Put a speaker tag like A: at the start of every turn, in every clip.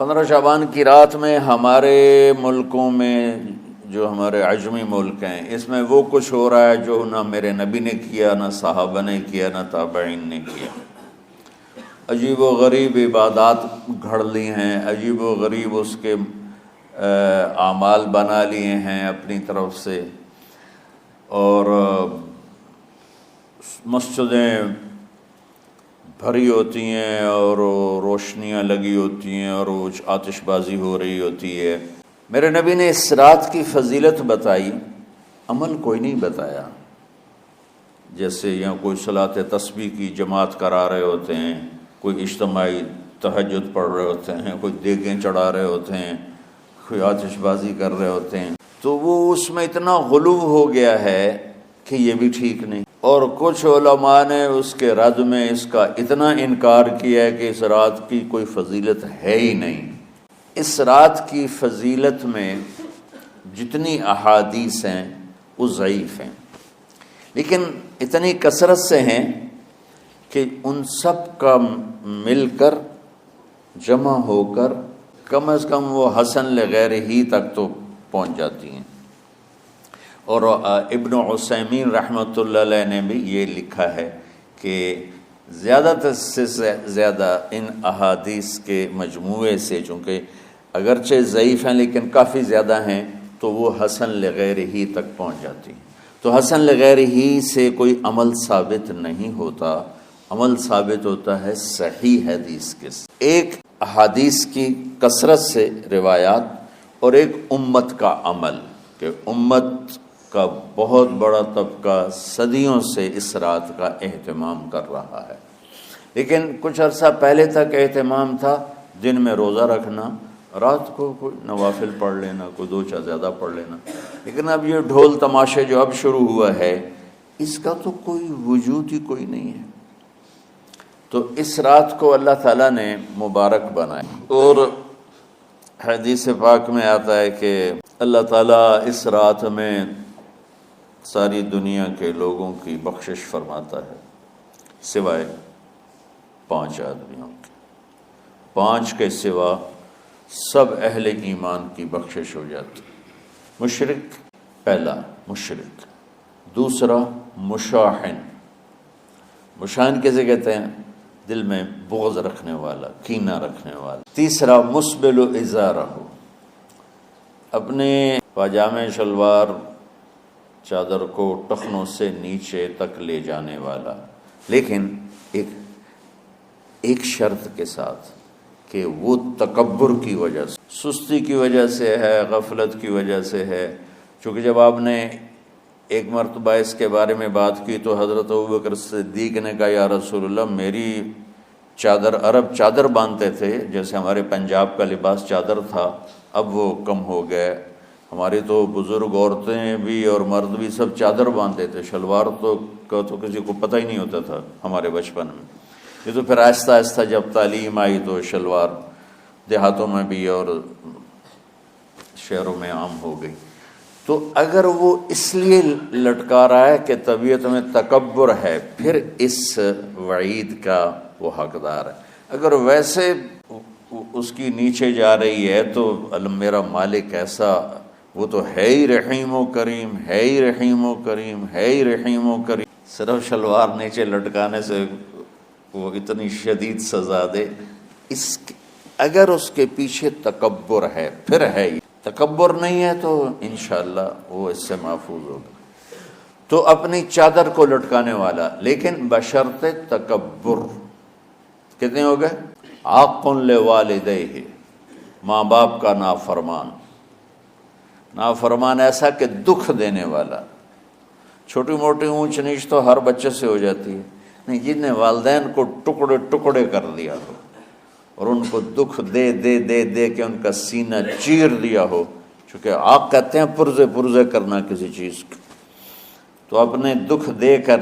A: 15 شعبان کی رات میں ہمارے ملکوں میں جو ہمارے عجمی ملک ہیں اس میں وہ کچھ ہو رہا ہے جو نہ میرے نبی نے کیا، نہ صحابہ نے کیا، نہ تابعین نے کیا۔ عجیب و غریب عبادات گھڑ لی ہیں، عجیب و غریب اس کے اعمال بنا لیے ہیں اپنی طرف سے، اور مسجدیں بھری ہوتی ہیں اور روشنیاں لگی ہوتی ہیں اور وہ آتش بازی ہو رہی ہوتی ہے۔ میرے نبی نے اس رات کی فضیلت بتائی، عمل کوئی نہیں بتایا۔ جیسے یہاں کوئی صلاۃ تسبیح کی جماعت کرا رہے ہوتے ہیں، کوئی اجتماعی تہجد پڑھ رہے ہوتے ہیں، کوئی دیگیں چڑھا رہے ہوتے ہیں، کوئی آتش بازی کر رہے ہوتے ہیں، تو وہ اس میں اتنا غلو ہو گیا ہے کہ یہ بھی ٹھیک نہیں۔ اور کچھ علماء نے اس کے رد میں اس کا اتنا انکار کیا ہے کہ اس رات کی کوئی فضیلت ہے ہی نہیں۔ اس رات کی فضیلت میں جتنی احادیث ہیں وہ ضعیف ہیں، لیکن اتنی کثرت سے ہیں کہ ان سب کا مل کر جمع ہو کر کم از کم وہ حسن لغیر ہی تک تو پہنچ جاتی ہیں۔ اور ابن عثیمین رحمۃ اللہ علیہ نے بھی یہ لکھا ہے کہ زیادہ سے زیادہ ان احادیث کے مجموعے سے، چونکہ اگرچہ ضعیف ہیں لیکن کافی زیادہ ہیں، تو وہ حسن لغیر ہی تک پہنچ جاتی ہیں۔ تو حسن لغیر ہی سے کوئی عمل ثابت نہیں ہوتا، عمل ثابت ہوتا ہے صحیح حدیث کے سے۔ ایک احادیث کی کثرت سے روایات اور ایک امت کا عمل، کہ امت کا بہت بڑا طبقہ صدیوں سے اس رات کا اہتمام کر رہا ہے، لیکن کچھ عرصہ پہلے تک اہتمام تھا دن میں روزہ رکھنا، رات کو کوئی نوافل پڑھ لینا، کوئی 2 زیادہ پڑھ لینا، لیکن اب یہ ڈھول تماشے جو اب شروع ہوا ہے اس کا تو کوئی وجود ہی کوئی نہیں ہے۔ تو اس رات کو اللہ تعالیٰ نے مبارک بنایا، اور حدیث پاک میں آتا ہے کہ اللہ تعالیٰ اس رات میں ساری دنیا کے لوگوں کی بخشش فرماتا ہے سوائے 5 آدمیوں کے۔ 5 کے سوا سب اہل ایمان کی بخشش ہو جاتی۔ مشرک، پہلا مشرک، دوسرا مشاحن، مشاحن کیسے کہتے ہیں؟ دل میں بغض رکھنے والا، کینہ رکھنے والا۔ تیسرا مسبل ازارہ، اپنے پاجامے شلوار چادر کو ٹخنوں سے نیچے تک لے جانے والا، لیکن ایک شرط کے ساتھ کہ وہ تکبر کی وجہ سے، سستی کی وجہ سے ہے، غفلت کی وجہ سے ہے۔ چونکہ جب آپ نے ایک مرتبہ اس کے بارے میں بات کی تو حضرت ابوبکر صدیق نے کہا یا رسول اللہ، میری چادر، عرب چادر باندھتے تھے جیسے ہمارے پنجاب کا لباس چادر تھا، اب وہ کم ہو گئے۔ ہماری تو بزرگ عورتیں بھی اور مرد بھی سب چادر باندھتے تھے، شلوار تو کسی کو پتہ ہی نہیں ہوتا تھا ہمارے بچپن میں۔ یہ تو پھر آہستہ آہستہ جب تعلیم آئی تو شلوار دیہاتوں میں بھی اور شہروں میں عام ہو گئی۔ تو اگر وہ اس لیے لٹکا رہا ہے کہ طبیعت میں تکبر ہے، پھر اس وعید کا وہ حقدار ہے۔ اگر ویسے اس کی نیچے جا رہی ہے تو میرا مالک ایسا، وہ تو ہے ہی رحیم و کریم، ہے ہی رحیم و کریم، ہے ہی رحیم و کریم، صرف شلوار نیچے لٹکانے سے وہ اتنی شدید سزا دے۔ اگر اس کے پیچھے تکبر ہے، پھر ہے ہی، تکبر نہیں ہے تو انشاءاللہ وہ اس سے محفوظ ہوگا۔ تو اپنی چادر کو لٹکانے والا، لیکن بشرط تکبر۔ کتنے ہو گئے؟ عاق لوالدیہ، ماں باپ کا نافرمان، نافرمان ایسا کہ دکھ دینے والا۔ چھوٹی موٹی اونچ نیچ تو ہر بچے سے ہو جاتی ہے، نہیں، جن نے والدین کو ٹکڑے ٹکڑے کر دیا ہو اور ان کو دکھ دے دے دے دے کے ان کا سینہ چیر دیا ہو، چونکہ آپ کہتے ہیں پرزے پرزے کرنا کسی چیز کو، تو اپنے دکھ دے کر،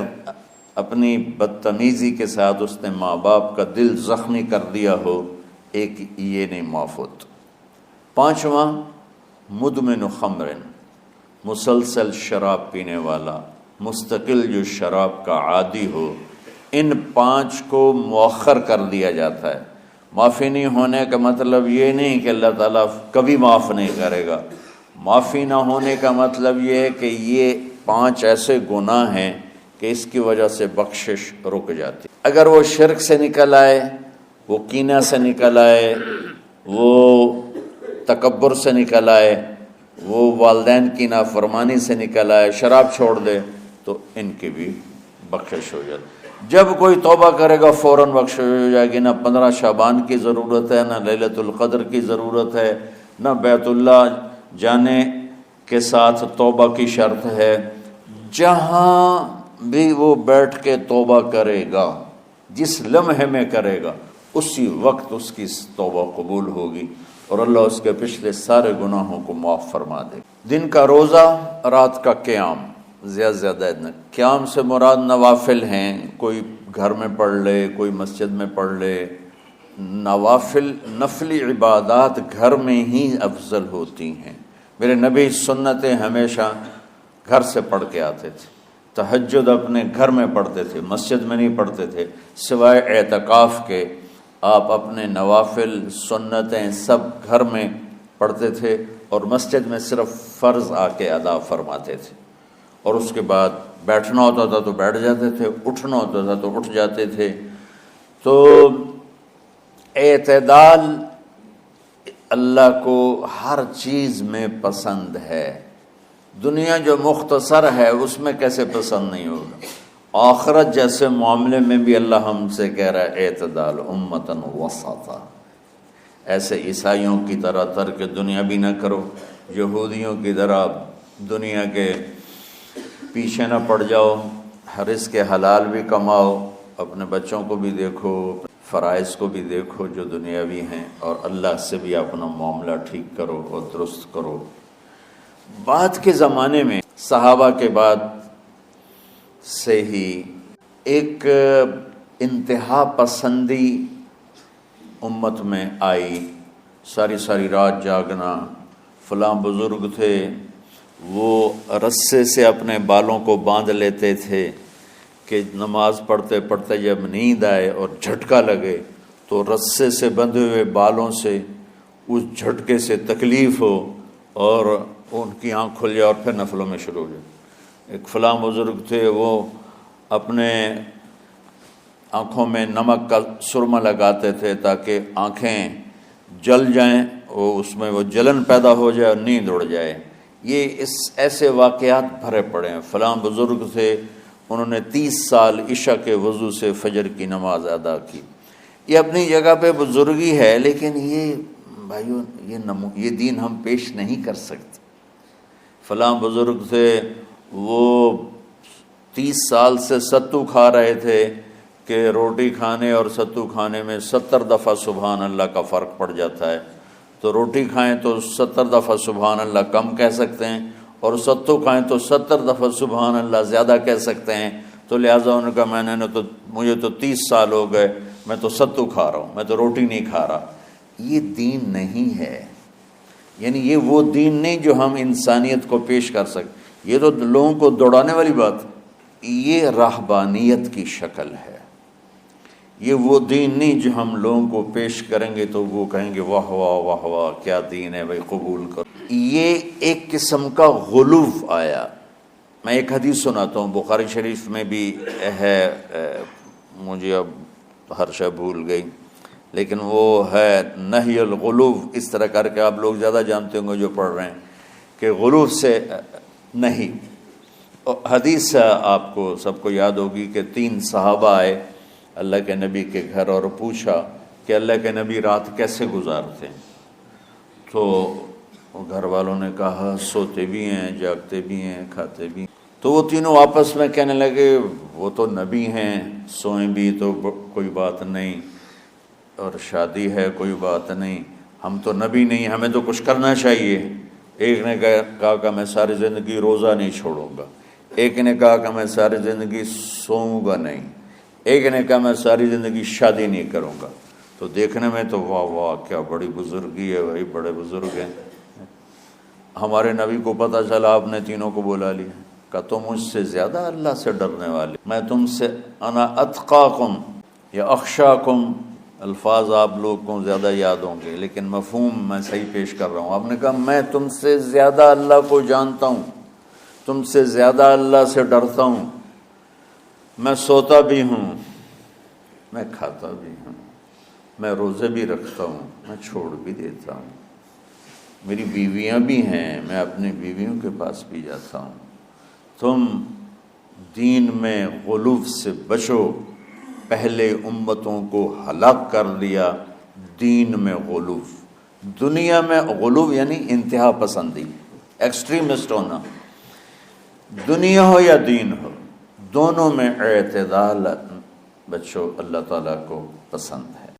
A: اپنی بدتمیزی کے ساتھ اس نے ماں باپ کا دل زخمی کر دیا ہو، ایک یہ نہیں معاف ہوتا۔ 5واں مدمن خمر، مسلسل شراب پینے والا، مستقل جو شراب کا عادی ہو۔ ان 5 کو مؤخر کر دیا جاتا ہے، معافی نہیں ہونے کا مطلب یہ نہیں کہ اللہ تعالیٰ کبھی معاف نہیں کرے گا. معافی نہ ہونے کا مطلب یہ ہے کہ یہ 5 ایسے گناہ ہیں کہ اس کی وجہ سے بخشش رک جاتی. اگر وہ شرک سے نکل آئے، وہ کینہ سے نکل آئے، وہ تکبر سے نکل آئے، وہ والدین کی نافرمانی سے نکل آئے، شراب چھوڑ دے، تو ان کی بھی بخشش ہو جاتی. جب کوئی توبہ کرے گا فوراً بخشش ہو جائے گی. نہ 15 شعبان کی ضرورت ہے، نہ لیلۃ القدر کی ضرورت ہے، نہ بیت اللہ جانے کے ساتھ توبہ کی شرط ہے. جہاں بھی وہ بیٹھ کے توبہ کرے گا، جس لمحے میں کرے گا، اسی وقت اس کی توبہ قبول ہوگی اور اللہ اس کے پچھلے سارے گناہوں کو معاف فرما دے. دن کا روزہ، رات کا قیام، زیادہ قیام سے مراد نوافل ہیں. کوئی گھر میں پڑھ لے، کوئی مسجد میں پڑھ لے. نوافل، نفلی عبادات گھر میں ہی افضل ہوتی ہیں. میرے نبی سنتیں ہمیشہ گھر سے پڑھ کے آتے تھے. تہجد اپنے گھر میں پڑھتے تھے، مسجد میں نہیں پڑھتے تھے. سوائے اعتکاف کے آپ اپنے نوافل، سنتیں سب گھر میں پڑھتے تھے اور مسجد میں صرف فرض آ کے ادا فرماتے تھے. اور اس کے بعد بیٹھنا ہوتا تھا تو بیٹھ جاتے تھے، اٹھنا ہوتا تھا تو اٹھ جاتے تھے. تو اعتدال اللہ کو ہر چیز میں پسند ہے. دنیا جو مختصر ہے اس میں کیسے پسند نہیں ہوگا؟ آخرت جیسے معاملے میں بھی اللہ ہم سے کہہ رہا ہے اعتدال، امتن وسطا. ایسے عیسائیوں کی طرح ترک دنیا بھی نہ کرو، یہودیوں کی طرح دنیا کے پیچھے نہ پڑ جاؤ. رزق حلال بھی کماؤ، اپنے بچوں کو بھی دیکھو، فرائض کو بھی دیکھو جو دنیاوی ہیں، اور اللہ سے بھی اپنا معاملہ ٹھیک کرو اور درست کرو. بعد کے زمانے میں صحابہ کے بعد سے ہی ایک انتہا پسندی امت میں آئی. ساری رات جاگنا. فلاں بزرگ تھے، وہ رسے سے اپنے بالوں کو باندھ لیتے تھے کہ نماز پڑھتے پڑھتے جب نیند آئے اور جھٹکا لگے تو رسے سے بندھے ہوئے بالوں سے اس جھٹکے سے تکلیف ہو اور ان کی آنکھ کھل جائے اور پھر نفلوں میں شروع ہو جائے. ایک فلاں بزرگ تھے، وہ اپنے آنکھوں میں نمک کا سرما لگاتے تھے تاکہ آنکھیں جل جائیں، اس میں وہ جلن پیدا ہو جائے اور نیند اڑ جائے. یہ ایسے واقعات بھرے پڑے ہیں. فلاں بزرگ تھے، انہوں نے 30 سال عشاء کے وضو سے فجر کی نماز ادا کی. یہ اپنی جگہ پہ بزرگی ہے، لیکن یہ بھائیوں یہ دین ہم پیش نہیں کر سکتے. فلاں بزرگ تھے، وہ 30 سال سے ستو کھا رہے تھے کہ روٹی کھانے اور ستو کھانے میں 70 دفعہ سبحان اللہ کا فرق پڑ جاتا ہے. تو روٹی کھائیں تو 70 دفعہ سبحان اللہ کم کہہ سکتے ہیں، اور ستو کھائیں تو 70 دفعہ سبحان اللہ زیادہ کہہ سکتے ہیں. تو لہٰذا ان کا مجھے تو 30 سال ہو گئے، میں تو ستو کھا رہا ہوں، میں تو روٹی نہیں کھا رہا. یہ دین نہیں ہے. یعنی یہ وہ دین نہیں جو ہم انسانیت کو پیش کر سکتے. یہ تو لوگوں کو دوڑانے والی بات. یہ راہبانیت کی شکل ہے. یہ وہ دین نہیں جو ہم لوگوں کو پیش کریں گے تو وہ کہیں گے واہ واہ واہ واہ کیا دین ہے بھائی، قبول کرو. یہ ایک قسم کا غلو آیا. میں ایک حدیث سناتا ہوں، بخاری شریف میں بھی ہے، مجھے اب ہر شے بھول گئی، لیکن وہ ہے نہی الغلو. اس طرح کر کے آپ لوگ زیادہ جانتے ہوں گے جو پڑھ رہے ہیں کہ غلو سے نہیں. حدیث آپ کو سب کو یاد ہوگی کہ 3 صحابہ آئے اللہ کے نبی کے گھر اور پوچھا کہ اللہ کے نبی رات کیسے گزارتے ہیں. تو گھر والوں نے کہا سوتے بھی ہیں، جاگتے بھی ہیں، کھاتے بھی ہیں. تو وہ تینوں آپس میں کہنے لگے وہ تو نبی ہیں، سوئیں بھی تو کوئی بات نہیں، اور شادی ہے کوئی بات نہیں، ہم تو نبی نہیں، ہمیں تو کچھ کرنا چاہیے. ایک نے کہا کہ میں ساری زندگی روزہ نہیں چھوڑوں گا. ایک نے کہا کہ میں ساری زندگی سوؤں گا نہیں. ایک نے کہا میں ساری زندگی شادی نہیں کروں گا. تو دیکھنے میں تو واہ واہ کیا بڑی بزرگی ہے بھائی، بڑے بزرگ ہیں. ہمارے نبی کو پتہ چلا، آپ نے تینوں کو بلا لیا، کہا تم مجھ سے زیادہ اللہ سے ڈرنے والے، میں تم سے انا اتقاکم یا اخشاکم الفاظ آپ لوگ کو زیادہ یاد ہوں گے لیکن مفہوم میں صحیح پیش کر رہا ہوں. آپ نے کہا میں تم سے زیادہ اللہ کو جانتا ہوں، تم سے زیادہ اللہ سے ڈرتا ہوں، میں سوتا بھی ہوں، میں کھاتا بھی ہوں، میں روزے بھی رکھتا ہوں، میں چھوڑ بھی دیتا ہوں، میری بیویاں بھی ہیں، میں اپنی بیویوں کے پاس بھی جاتا ہوں. تم دین میں غلو سے بچو، پہلے امتوں کو ہلاک کر دیا دین میں غلو. دنیا میں غلو یعنی انتہا پسندی، ایکسٹریمسٹ ہونا. دنیا ہو یا دین ہو، دونوں میں اعتدال بچو، اللہ تعالیٰ کو پسند ہے.